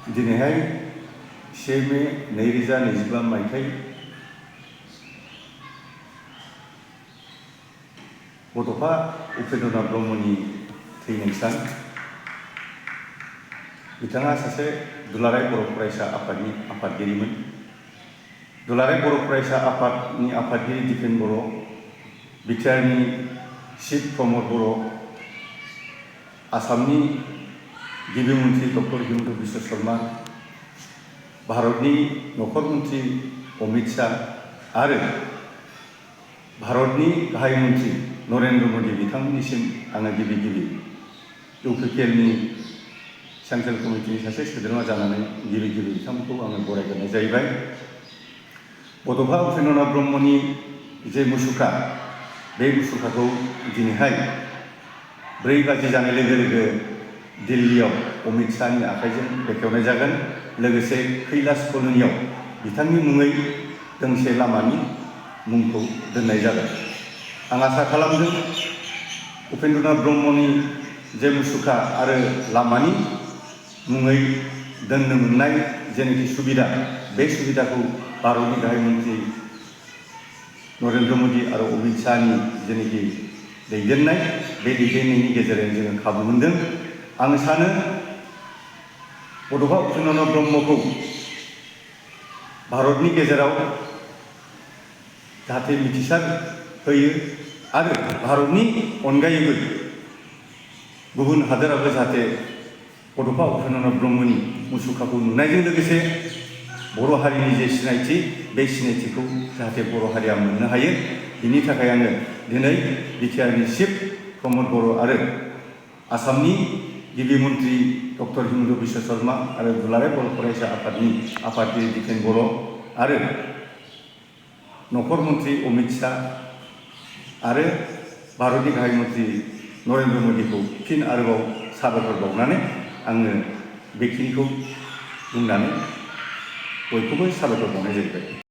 दिनैहाय 1 मे 2025 मायथाइ बड'फा उपेन्द्रनाथ ब्रह्मनि थैनाय सान। बिथाङा सासे दुलाराय बर' फरायसा आफादनि आफादगिरिमोन। दुलाराय बर' फरायसा आफादनि आफादगिरि दिपेन बर', बिटिआरनि चिफ प्रमद बर', आसामनि गिबि मन्त्रि डक्टर हिमन्त बिश्व शर्मा, भारतनि नखर मन्त्रि अमित शाह आरो भारतनि गाहाय मन्त्रि नरेन्द्र मोदी बिथांमोननिसिम आङो गिबि इउपिपिएलनि सेन्ट्रेल कमिटिनि सासे सोद्रोमा जानानै गिबि बिथांमोनखौ आङो बरायग्रोनाय जाहैबाय। बड'फा उपेन्द्रनाथ ब्रह्मनि जे मुसुखा, बे मुसुखाखौ दिनैहाय 4 बाजि जानाय लोगो लोगो दिल्लीयाव अमित शाहनि आखाइजों बेखेवनाय जागोन। लोगोसे कैलाश कल'नियाव बिथांनि मुङै दोंसे लामानि मुंखौ दोननाय जागोन। आं आसा खालामदों उपेन्द्रनाथ ब्रह्मनि जे मुसुखा आरो लामानि मुङै दोननो मोननाय जेनाखि सुबिदा, बे सुबिदाखौ भारतनि गाहाय मन्त्रि नरेन्द्र मोदी आरो अमित शाहनि जेनाखि दैदेननाय, बे दैदेननायनि गेजेरजों जोङो खाबु मोनदों। आं सानो बड'फा उपेन्द्रनाथ ब्रह्मखौ भारतनि गेजेराव जाहाथे मिथिसार होयो आरो भारतनि अनगायैबो गुबुन हादोराबो जाहाथे बड'फा उपेन्द्रनाथ ब्रह्मनि मुसुखाखौ नुनायजों लोगोसे बर' हारिनि जे सिनायथि, बे सिनायथिखौ जाहाथे बर' हारिया मोननो हायो। बिनि थाखाय आङो दिनै बिटिआरनि चिफ प्रमद बर' आरो आसामनि गिबि मन्त्रि डक्टर हिमन्त बिश्व शर्मा आरो दुलाराय बर' फरायसा आफादनि आफादगिरि दिपेन बर' आरो नखर मन्त्रि अमित शाह आरो भारतनि गाहाय मन्त्रि नरेन्द्र मोदीखौ फिन आरोबाव साबायखर बावनानै आङो बेखिनिखौ बुंनानै बयखौबो साबायखर बावनाय जाहैबाय।